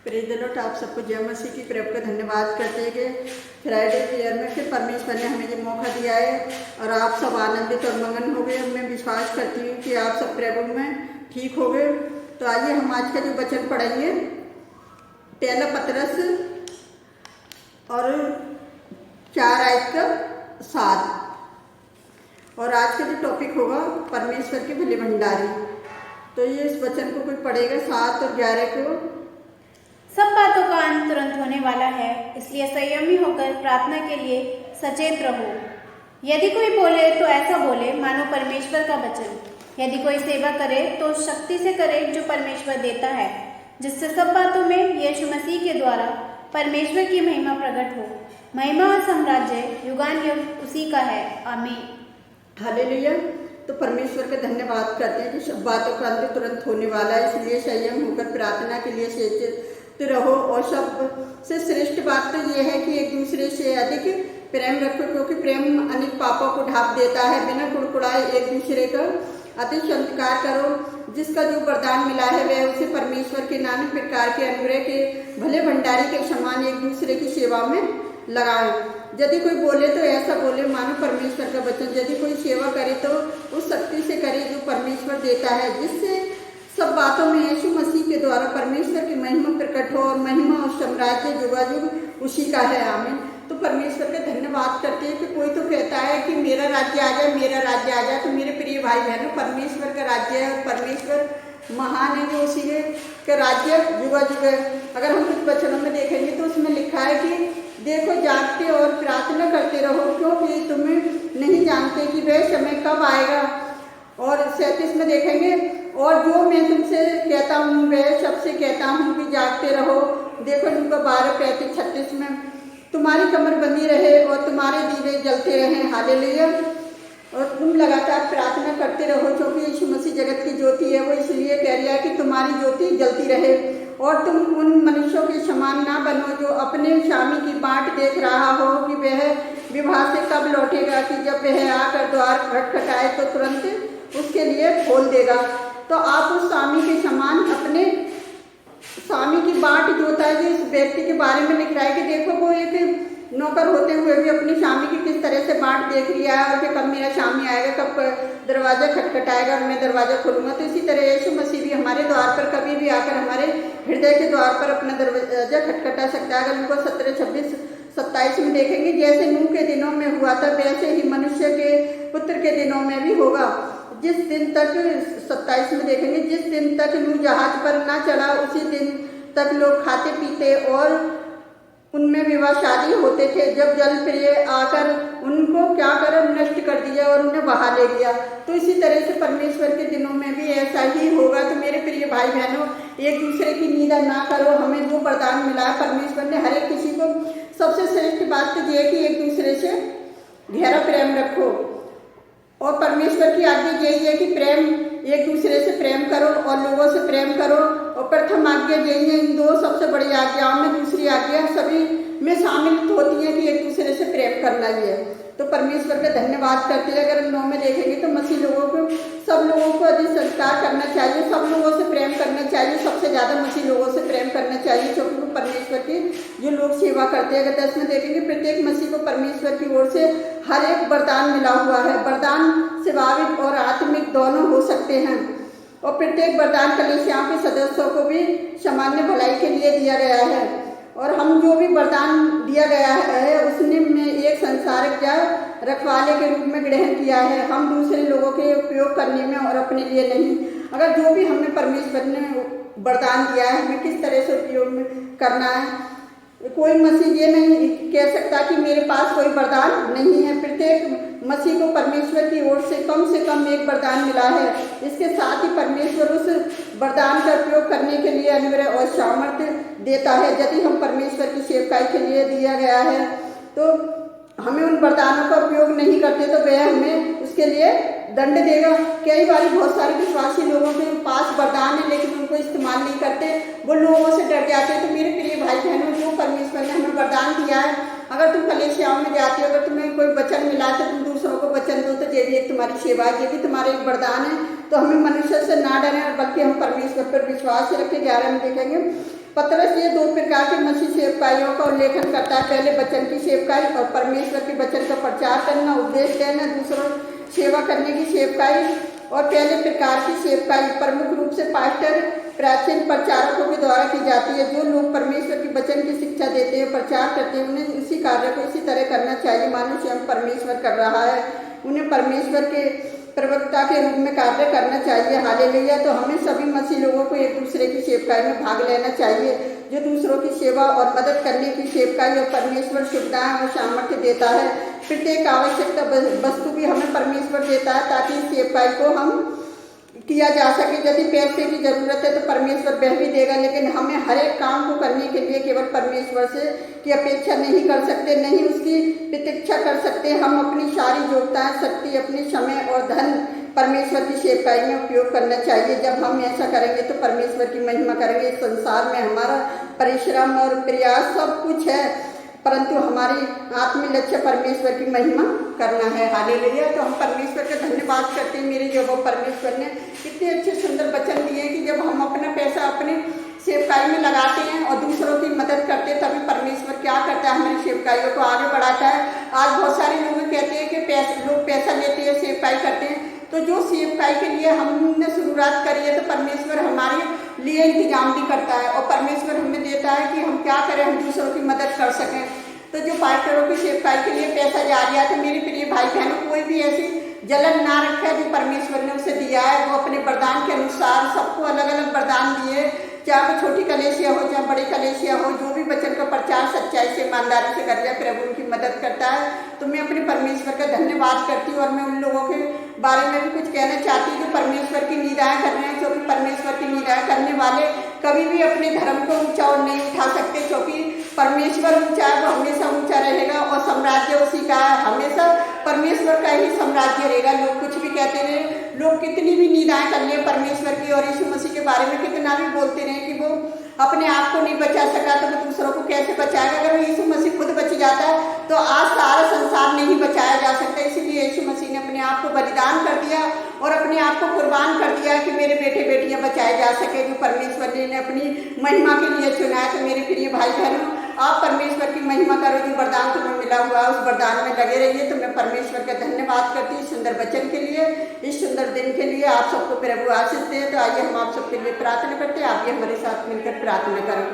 Praise the Lord. आप सबको जय मसीह की प्रभु का धन्यवाद करते हैं कि फ्राइडे ईयर में फिर परमेश्वर ने हमें ये मौका दिया है और आप सब आनंदित और मगन हो गए। मैं विश्वास करती हूँ कि आप सब प्रभु में ठीक हो गए। तो आइए हम आज का जो वचन पढ़ेंगे, पहला पतरस और 4:7। और आज का जो टॉपिक होगा परमेश्वर के भले भंडारी। तो ये इस वचन को कोई पढ़ेगा 7 और 11 को। सब बातों का अंत तुरंत होने वाला है, इसलिए संयमी होकर प्रार्थना के लिए सचेत रहो। यदि कोई बोले तो ऐसा बोले मानो परमेश्वर का वचन। यदि कोई सेवा करे तो शक्ति से करे जो परमेश्वर देता है, जिससे सब बातों में यीशु मसीह के द्वारा परमेश्वर की महिमा प्रकट हो। महिमा और साम्राज्य युगानुयुग उसी का है। आमीन। हालेलुया। तो परमेश्वर का धन्यवाद करते हैं कि सब बातों का अंत तुरंत होने वाला है, इसलिए संयम होकर प्रार्थना के लिए सचेत रहो। और सबसे श्रेष्ठ बात तो ये है कि एक दूसरे से अधिक प्रेम रखो, क्योंकि प्रेम अनेक पापों को ढांप देता है। बिना कुड़कुड़ाए एक दूसरे का अति संस्कार करो। जिसका जो वरदान मिला है वह उसे परमेश्वर के नाना प्रकार के अनुग्रह के भले भंडारी के समान एक दूसरे की सेवा में लगाए। यदि कोई बोले तो ऐसा बोले मानो परमेश्वर का वचन। यदि कोई सेवा करे तो उस शक्ति से करे जो परमेश्वर देता है, जिससे सब बातों में यीशु मसीह के द्वारा परमेश्वर की महिमा प्रकट हो। और महिमा और साम्राज्य युगायुग उसी का है। आमीन। तो परमेश्वर का धन्यवाद करते हैं कि कोई तो कहता है कि मेरा राज्य आ जाए, मेरा राज्य आ जाए। तो मेरे प्रिय भाई बहनों, परमेश्वर का राज्य है और परमेश्वर महान है, जो उसी का राज्य युगायुग है। अगर हम कुछ वचनों में देखेंगे तो उसमें लिखा है कि देखो जागते और प्रार्थना करते रहो, क्योंकि तुम्हें नहीं जानते कि वह समय कब आएगा। और 37 में देखेंगे, और जो मैं तुमसे कहता हूँ वह सबसे कहता हूँ कि जागते रहो। देखो लूका 12:35-36 में, तुम्हारी कमर बंधी रहे और तुम्हारे दीवे जलते रहें। हालेलुया। और तुम लगातार प्रार्थना करते रहो, क्योंकि यीशु मसीह जगत की ज्योति है। वो इसलिए कह रहा है कि तुम्हारी ज्योति जलती रहे और तुम उन मनुष्यों के समान ना बनो जो अपने स्वामी की बाट देख रहा हो कि वह विवाह से कब लौटेगा, कि जब वह आकर द्वार खटखटाए तो तुरंत उसके लिए खोल देगा। तो आप उस स्वामी के समान अपने स्वामी की बाट जोता है। इस व्यक्ति के बारे में लिख रहा है कि देखो वो एक नौकर होते हुए भी अपनी स्वामी की किस तरह से बाट देख लिया है, और कि कब मेरा स्वामी आएगा, कब दरवाजा खटखटाएगा और मैं दरवाजा खोलूंगा। तो इसी तरह यीशु मसीह भी हमारे द्वार पर कभी भी आकर हमारे हृदय के द्वार पर अपना दरवाजा खटखटा सकता है। अगर उनको 17:26-27 में देखेंगे, जैसे नूह के दिनों में हुआ था वैसे ही मनुष्य के पुत्र के दिनों में भी होगा। जिस दिन तक 27 में देखेंगे, जिस दिन तक नूह जहाज पर ना चढ़ा उसी दिन तक लोग खाते पीते और उनमें विवाह शादी होते थे। जब जल प्रिय आकर उनको क्या कर नष्ट कर दिया और उन्हें बहा ले गया। तो इसी तरह से परमेश्वर के दिनों में भी ऐसा ही होगा। तो मेरे प्रिय भाई बहनों, एक दूसरे की निंदा ना करो। हमें जो वरदान मिला है परमेश्वर ने हर एक किसी को, सबसे श्रेष्ठ बात तो ये है कि एक दूसरे से गहरा प्रेम रखो। और परमेश्वर की आज्ञा यही है कि प्रेम, एक दूसरे से प्रेम करो और लोगों से प्रेम करो। और प्रथम आज्ञा यही है इन 2 सबसे बड़ी आज्ञाओं में। दूसरी आज्ञा सभी में शामिल होती है कि एक दूसरे से प्रेम करना ही है। तो परमेश्वर का धन्यवाद करते हैं। अगर 9 में देखेंगे तो मसीह लोगों को, सब लोगों को अधिक संस्कार करना चाहिए, सब लोगों से प्रेम करना चाहिए। सबसे ज़्यादा मसीह लोगों से प्रेम करना चाहिए, क्योंकि वो परमेश्वर की जो लोग सेवा करते हैं। अगर 10 में देखेंगे, प्रत्येक मसीह को परमेश्वर की ओर से हर एक वरदान मिला हुआ है। वरदान स्वाभाविक और आत्मिक दोनों हो सकते हैं। और प्रत्येक वरदान कलीसियाओं के सदस्यों को भी सामान्य भलाई के लिए दिया गया है। और हम जो भी वरदान दिया गया है उसने में एक संसारिक या रखवाले के रूप में ग्रहण किया है। हम दूसरे लोगों के उपयोग करने में और अपने लिए नहीं। अगर जो भी हमें परमेश्वर ने वरदान दिया है हमें किस तरह से उपयोग करना है। कोई मसीह ये नहीं कह सकता कि मेरे पास कोई वरदान नहीं है। प्रत्येक मसीह को परमेश्वर की ओर से कम एक वरदान मिला है। इसके साथ ही परमेश्वर उस वरदान का उपयोग करने के लिए अनुग्रह और सामर्थ्य देता है। यदि हम परमेश्वर की सेवकाई के लिए दिया गया है तो हमें उन वरदानों का उपयोग नहीं करते तो वह हमें उसके लिए दंड देगा। कई बार बहुत सारे विश्वासी लोगों के पास वरदान है लेकिन उनको इस्तेमाल नहीं करते, वो लोगों से डर जाते। तो मेरे प्रिय भाई बहनों, जो परमेश्वर ने हमें वरदान दिया है, अगर तुम कलीसियाओं में जाते हो, अगर तुम्हें कोई वचन मिला तो तुम दूसरों को वचन दो, तो ये भी एक तुम्हारी सेवा है, ये भी तुम्हारा एक वरदान है। तो हमें मनुष्य से ना डरें और बल्कि हम परमेश्वर पर विश्वास रखें। 11 में देखेंगे, पतरस ये दो प्रकार के मसीह सेवकाइयों का उल्लेखन करता है। पहले वचन की सेवकाई और परमेश्वर के वचन का प्रचार करना, उपदेश देना, दूसरों सेवा करने की सेवकाई। और पहले प्रकार की सेवकाई प्रमुख रूप से पास्टर प्राचीन प्रचारकों के द्वारा की जाती है। जो लोग परमेश्वर के वचन की शिक्षा देते हैं, प्रचार करते हैं, उन्हें उसी कार्य को इसी तरह करना चाहिए मानो स्वयं परमेश्वर कर रहा है। उन्हें परमेश्वर के प्रवक्ता के रूप में कार्य करना चाहिए। हालेलुया। तो हमें सभी मसीह लोगों को एक दूसरे की सेवकाई में भाग लेना चाहिए। जो दूसरों की सेवा और मदद करने की सेवकाई और परमेश्वर सुविधाएं और सामर्थ्य देता है। प्रत्येक आवश्यकता वस्तु भी हमें परमेश्वर देता है ताकि इस सेवकाई को हम किया जा सके। यदि पैसे की जरूरत है तो परमेश्वर वह भी देगा, लेकिन हमें हर एक काम को करने के लिए केवल परमेश्वर से की अपेक्षा नहीं कर सकते, नहीं उसकी प्रतीक्षा कर सकते। हम अपनी सारी योग्यताएं, शक्ति, अपने समय और धन परमेश्वर की सेवकाई में उपयोग करना चाहिए। जब हम ऐसा करेंगे तो परमेश्वर की महिमा करेंगे। इस संसार में हमारा परिश्रम और प्रयास सब कुछ है, परंतु हमारी आत्म लक्ष्य परमेश्वर की महिमा करना है। हालेलुया। तो हम परमेश्वर का धन्यवाद करते हैं। मेरे जो परमेश्वर ने कितने अच्छे सुंदर वचन दिए कि जब हम अपना पैसा अपने सेवकाई में लगाते हैं और दूसरों की मदद करते हैं, तभी परमेश्वर क्या करता है, हमारी सेवकाइयों को आगे बढ़ाता है। आज बहुत सारे लोग कहते हैं कि लोग पैसा लेते हैं, सेवकाई करते हैं, तो जो सेवकाई के लिए हमने शुरुआत करी है तो परमेश्वर हमारे लिए इंतजाम भी करता है और परमेश्वर हमें देता है कि हम क्या करें, हम दूसरों की मदद कर सकें। तो जो पास्टरों की सेवकाई के लिए पैसा जा रहा है, तो मेरे प्रिय भाई बहनों, कोई भी ऐसी जलन ना रखे। जो परमेश्वर ने उसे दिया है वो अपने वरदान के अनुसार सबको अलग अलग वरदान दिए, चाहे वो छोटी कलेसिया हो चाहे बड़ी कलेसिया हो, जो भी वचन का प्रचार सच्चाई से ईमानदारी से कर जाए, प्रभु उनकी मदद करता है। तो मैं अपने परमेश्वर का धन्यवाद करती हूँ और मैं उन लोगों के बारे में भी कुछ कहना चाहती हूँ जो परमेश्वर की निंदाएं कर रहे हैं, क्योंकि परमेश्वर की निंदाएं करने वाले कभी भी अपने धर्म को ऊंचा और नहीं उठा सकते, क्योंकि परमेश्वर ऊंचा है, वो हमेशा ऊंचा रहेगा और साम्राज्य उसी का है, हमेशा परमेश्वर का ही साम्राज्य रहेगा। लोग कुछ भी कहते रहे, लोग कितनी भी निंदाएं कर ले परमेश्वर की और यीशु मसीह के बारे में कितना भी बोलते रहे कि वो अपने आप को नहीं बचा सका, तो वो दूसरों को कैसे बचाएगा। अगर वो यीशु मसीह खुद बच जाता है तो आज सारा संसार नहीं बचाया जा सकता। इसीलिए यीशु मसीह ने अपने आप को बलिदान कर दिया और अपने आप को कुर्बान कर दिया कि मेरे बेटे बेटियां बचाए जा सके, जो परमेश्वर ने अपनी महिमा के लिए चुना है। तो मेरे प्रिय भाई बहनों, आप परमेश्वर की महिमा करो। जो वरदान तुम्हें मिला हुआ है उस वरदान में लगे रहिए। तो मैं परमेश्वर का धन्यवाद करती हूँ सुंदर वचन के लिए, इस सुंदर दिन के लिए। आप सबको प्रभु आशीष दे। तो आइए हम आप सबके लिए प्रार्थना करते हैं। आप भी हमारे साथ मिलकर प्रार्थना करें।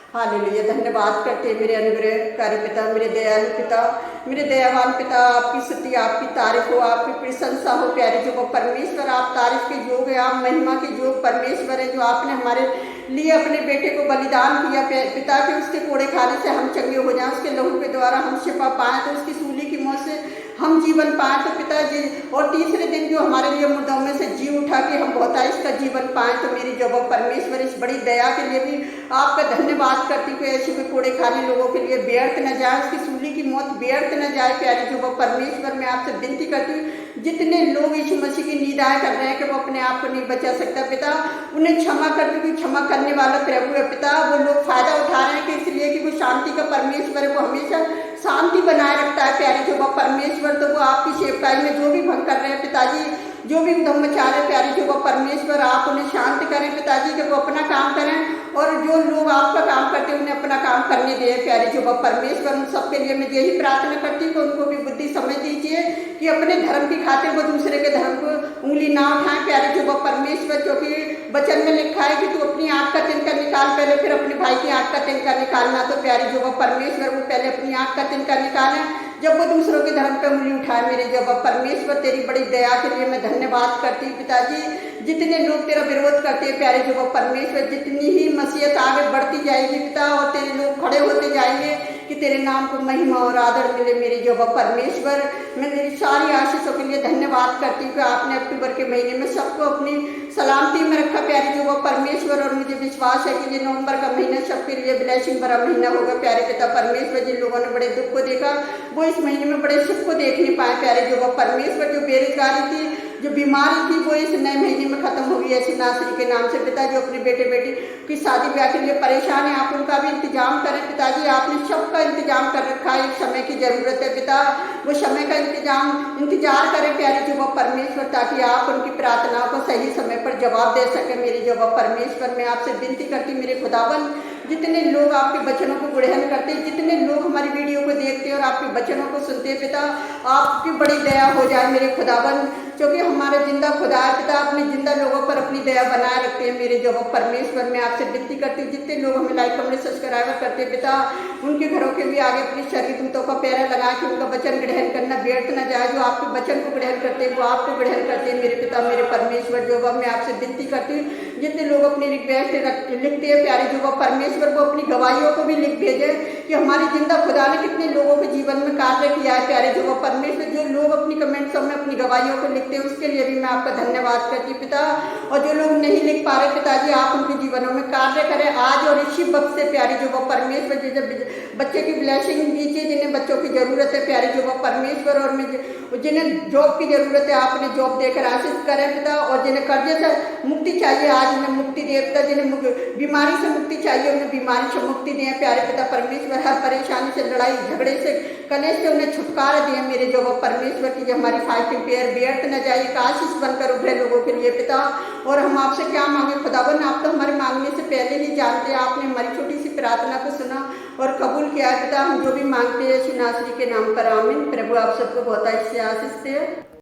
हालेलुया। धन्यवाद करते हैं मेरे अनुग्रहकारी पिता, मेरे दयालु पिता, मेरे दयावान पिता। आपकी स्तुति, आपकी तारीफ हो, आपकी प्रशंसा हो प्यारे जो परमेश्वर। आप तारीफ के योग है, आप महिमा के योग परमेश्वर है, जो आपने हमारे लिए अपने बेटे को बलिदान किया पिता के उसके कोड़े खाने से हम चंगे हो जाएं, उसके लहू के द्वारा हम शिफा पाएं, तो उसकी सूली की मौत से हम जीवन पाएं। तो पिताजी, और तीसरे दिन जो हमारे लिए मुर्दों में से जी उठा के हम बहुतायश का जीवन पाएं, तो मेरी जब परमेश्वर इस बड़ी दया के लिए भी आपका धन्यवाद करती हूँ। ऐसे में कोड़े खाने लोगों के लिए व्यर्थ न जाए, उसकी सूली की मौत व्यर्थ न जाए। प्यारी जो परमेश्वर, मैं आपसे विनती करती हूँ, जितने लोग यीशु मसीह की निंदाएं कर रहे हैं कि वो अपने आप को नहीं बचा सकता, पिता उन्हें क्षमा कर, क्योंकि क्षमा करने वाला प्रभु है पिता। वो लोग फायदा उठा रहे हैं कि इसलिए कि वो शांति का परमेश्वर है, वो हमेशा शांति बनाए रखता है। प्यारे जो परमेश्वर, तो वो आपकी सेवकाई में जो भी भंग कर रहे हैं पिताजी, जो भी उधम मचा रहे प्यारे जो परमेश्वर, आप उन्हें शांत करें पिताजी, कि वो अपना काम करें और जो लोग आपका काम करते हैं उन्हें अपना काम करने दें। प्यारे जो परमेश्वर, उन सबके लिए मैं यही प्रार्थना करती हूँ कि उनको भी बुद्धि समझ दीजिए कि अपने धर्म की खातिर वो दूसरे के धर्म को उंगली ना उठाएं। प्यारे जो परमेश्वर, क्योंकि वचन में लिखा है कि तू अपनी आँख का तिनका निकाल पहले, फिर अपने भाई की आँख का तिनका निकालना। तो प्यारे जो परमेश्वर, वो पहले अपनी आँख का तिनका निकालें जब वो दूसरों के धर्म पर उंगली उठाए। मेरे जब परमेश्वर, तेरी बड़ी दया के लिए मैं धन्यवाद करती हूँ पिताजी। जितने लोग तेरा विरोध करते हैं प्यारे जो परमेश्वर, जितनी ही मसीहत आगे बढ़ती जाएगी पिता, और तेरे लोग खड़े होते जाएंगे कि तेरे नाम को महिमा और आदर मिले। मेरे जो परमेश्वर, मैं मेरी सारी आशीषों के लिए धन्यवाद करती हूँ कि आपने अक्टूबर के महीने में सबको अपनी सलामती में रखा प्यारे जो परमेश्वर। और मुझे विश्वास है कि ये नवंबर का महीना सबके लिए ब्लेसिंग भरा महीना होगा प्यारे पिता परमेश्वर। जिन लोगों ने बड़े दुख को देखा वो इस महीने में बड़े सुख को देखने पाए प्यारे जो परमेश्वर। जो बेरोजगारी थी, जो बीमारी थी, वो इस नए महीने में खत्म होगी ऐसी नासरी के नाम से। पिता जो अपने बेटे बेटी की शादी ब्याह के लिए परेशान है, आप उनका भी इंतजाम करें पिताजी। आपने सबका इंतजाम कर रखा है, एक समय की जरूरत है पिता, वो समय का इंतजार करें प्यारे जो परमेश्वर, ताकि आप उनकी प्रार्थनाओं को सही समय पर जवाब दे सके। मेरी जो परमेश्वर, मैं आपसे विनती करती मेरे खुदावन, जितने लोग आपके वचनों को ग्रहण करते हैं, जितने लोग हमारी वीडियो को देखते हैं और आपके वचनों को सुनते हैं पिता, आपकी बड़ी दया हो जाए मेरे खुदावन, क्योंकि हमारे जिंदा खुदा है पिता, अपने जिंदा लोगों पर अपनी दया बनाए रखते हैं मेरे जो परमेश्वर। मैं आपसे विनती करती हूँ जितने लोग हमें लाइक कमेंट सब्सक्राइब करते हैं पिता, उनके घरों के भी आगे अपनी शरीर तुम का पैरा लगा के उनका वचन ग्रहण करना व्यर्थ न जाए। जो आपके वचन को ग्रहण करते हैं वो आपको ग्रहण करते हैं मेरे पिता मेरे परमेश्वर। जो मैं आपसे विनती करती हूँ जितने लोग अपनी रिक्वेस्ट लिखते हैं प्यारे जो परमेश्वर, वो अपनी गवाहियों को भी लिख भेजे कि हमारी जिंदा खुदा ने कितने लोगों के जीवन में कार्य किया है प्यारे जो परमेश्वर। जो लोग अपनी कमेंट्स में अपनी गवाहियों को लिखते हैं उसके लिए भी मैं आपका धन्यवाद करती हूँ पिता। और जो लोग नहीं लिख पा रहे पिताजी, आप उनके जीवनों में कार्य करें आज और इसी वक्त से प्यारे जो परमेश्वर। बच्चे की ब्लेसिंग दीजिए जिन्हें बच्चों की जरूरत है प्यारे जो परमेश्वर, और जिन्हें जॉब की जरूरत है आपने जॉब देकर आशीष करें पिता। और जिन्हें कर्जे से मुक्ति चाहिए आज उन्हें मुक्ति दे पिता, जिन्हें बीमारी से मुक्ति चाहिए उन्हें बीमारी से मुक्ति दें प्यारे पिता परमेश्वर। हर परेशानी से, लड़ाई झगड़े से, कलेश से उन्हें छुटकारा दें मेरे जो परमेश्वर की, जो हमारी फाइटिंग पेयर व्यर्थ न जाए, एक आशीष बनकर उभरे लोगों के लिए पिता। और हम आपसे क्या मांगे खुदावन, आप तो हमारे मांगने से पहले ही जानते हैं। आपने हमारी छोटी सी प्रार्थना को सुना और कबूल किया पिता। हम जो भी मांगते हैं यीशु नासरी के नाम पर आमीन। प्रभु आप सबको बहुत अच्छे आशीष दे।